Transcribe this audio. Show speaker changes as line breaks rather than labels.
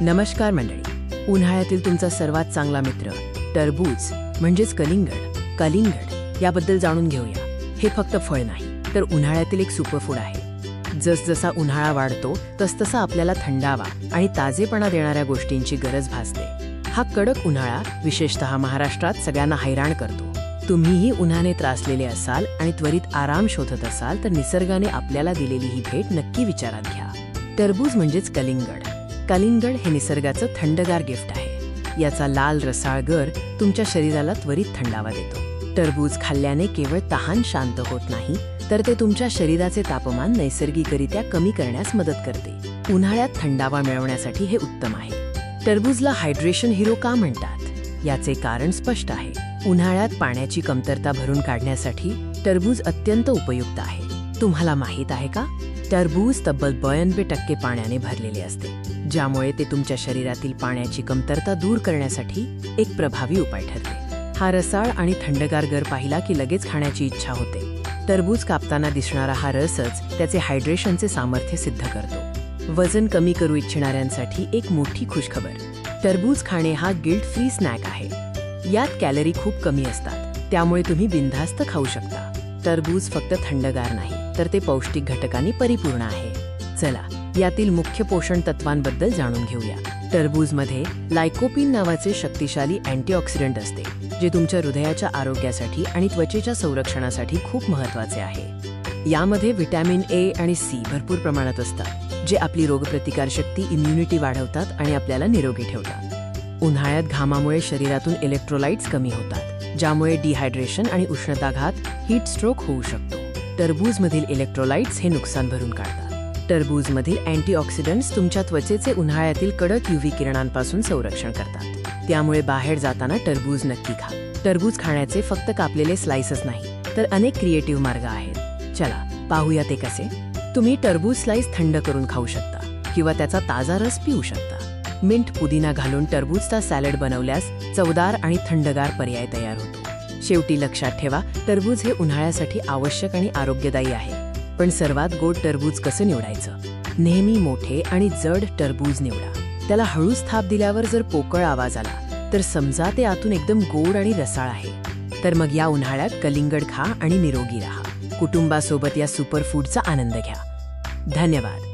नमस्कार मंडळी, उन्हाळ्यातील तुमचा सर्वात चांगला मित्र टरबूज म्हणजेच कलिंगड याबद्दल जाणून घेऊया. हे फक्त फळ नाही तर उन्हाळ्यातील एक सुपरफूड आहे. जसजसा उन्हाळा वाढतो तसतसा आपल्याला थंडावा आणि ताजेपणा देणाऱ्या गोष्टींची गरज भासते. हा कडक उन्हाळा विशेषतः महाराष्ट्रात सगळ्यांना हैराण करतो. तुम्हीही उन्हाने त्रासलेले असाल आणि त्वरित आराम शोधत असाल तर निसर्गाने आपल्याला दिलेली ही भेट नक्की विचारात घ्या. टरबूज म्हणजेच कलिंगड हे निसर्गाचं थंडगार गिफ्ट आहे. याचा लाल रसाळ गर तुमच्या शरीराला त्वरित थंडावा देतो. टरबूज खाल्ल्याने केवळ तहान शांत होत नाही तर ते तुमच्या शरीराचे तापमान नैसर्गिकरित्या कमी करण्यास मदत करते. उन्हाळ्यात थंडावा मिळवण्यासाठी हे उत्तम आहे. टरबूजला हायड्रेशन हिरो का म्हणतात? याचे कारण स्पष्ट आहे. उन्हाळ्यात पाण्याची कमतरता भरून काढण्यासाठी टरबूज अत्यंत उपयुक्त आहे. तुम्हाला माहीत आहे का? टरबूज तब्बल 92% पाण्याने भरलेले असते, ज्यामुळे ते तुमच्या शरीरातील पाण्याची कमतरता दूर करण्यासाठी एक प्रभावी उपाय ठरते. हा रसाळ आणि थंडगार गर पाहिला की लगेच खाण्याची इच्छा होते. टरबूज कापताना दिसणारा हा रसच त्याचे हायड्रेशनचे सामर्थ्य सिद्ध करतो. वजन कमी करू इच्छिणाऱ्यांसाठी एक मोठी खुशखबर. टरबूज खाणे हा गिल्ट फ्री स्नॅक आहे. यात कॅलरी खूप कमी असतात, त्यामुळे तुम्ही बिनधास्त खाऊ शकता. टरबूज फक्त थंडगार नाही तर ते पौष्टिक घटकांनी परिपूर्ण आहे. चला यातील मुख्य पोषण तत्वांबद्दल जाणून घेऊया. टरबूजमध्ये लायकोपीन नावाचे शक्तिशाली अँटीऑक्सिडंट असते, जे तुमच्या हृदयाच्या आरोग्यासाठी आणि त्वचेच्या संरक्षणासाठी खूप महत्त्वाचे आहे. यामध्ये व्हिटॅमिन ए आणि सी भरपूर प्रमाणात असतात, जे आपली रोगप्रतिकारशक्ती इम्युनिटी वाढवतात आणि आपल्याला निरोगी ठेवतात. उन्हाळ्यात घामामुळे शरीरातून इलेक्ट्रोलाइट्स कमी होतात, ज्यामुळे डिहायड्रेशन आणि उष्णताघात हीट स्ट्रोक होऊ शकतो. टरबूजमधील इलेक्ट्रोलाइट्स हे नुकसान भरून काढतात. टरबूजमधील अँटीऑक्सिडंट्स तुमच्या त्वचेचे उन्हाळ्यातील कडक यूव्ही किरणांपासून संरक्षण करतात. त्यामुळे बाहेर जाताना टरबूज नक्की खा. टरबूज खाण्याचे फक्त कापलेले स्लाइसच नाही तर अनेक क्रिएटिव्ह मार्ग आहेत. चला पाहूया ते कसे. तुम्ही टरबूज स्लाइस थंड करून खाऊ शकता किंवा त्याचा ताजा रस पिऊ शकता. मिंट पुदिना घालून टरबूजचा सॅलड बनवल्यास चवदार आणि थंडगार पर्याय तयार होतो. शेवटी लक्षात ठेवा, टरबूज हे उन्हाळ्यासाठी आवश्यक आणि आरोग्यदायी आहे. पण सर्वात गोड टरबूज कसं निवडायचं? नेहमी मोठे आणि जड टरबूज निवडा. त्याला हळूच थाप दिल्यावर जर पोकळ आवाज आला तर समजा ते आतून एकदम गोड आणि रसाळ आहे. तर मग या उन्हाळ्यात कलिंगड खा आणि निरोगी राहा. कुटुंबासोबत या सुपरफूडचा आनंद घ्या. धन्यवाद.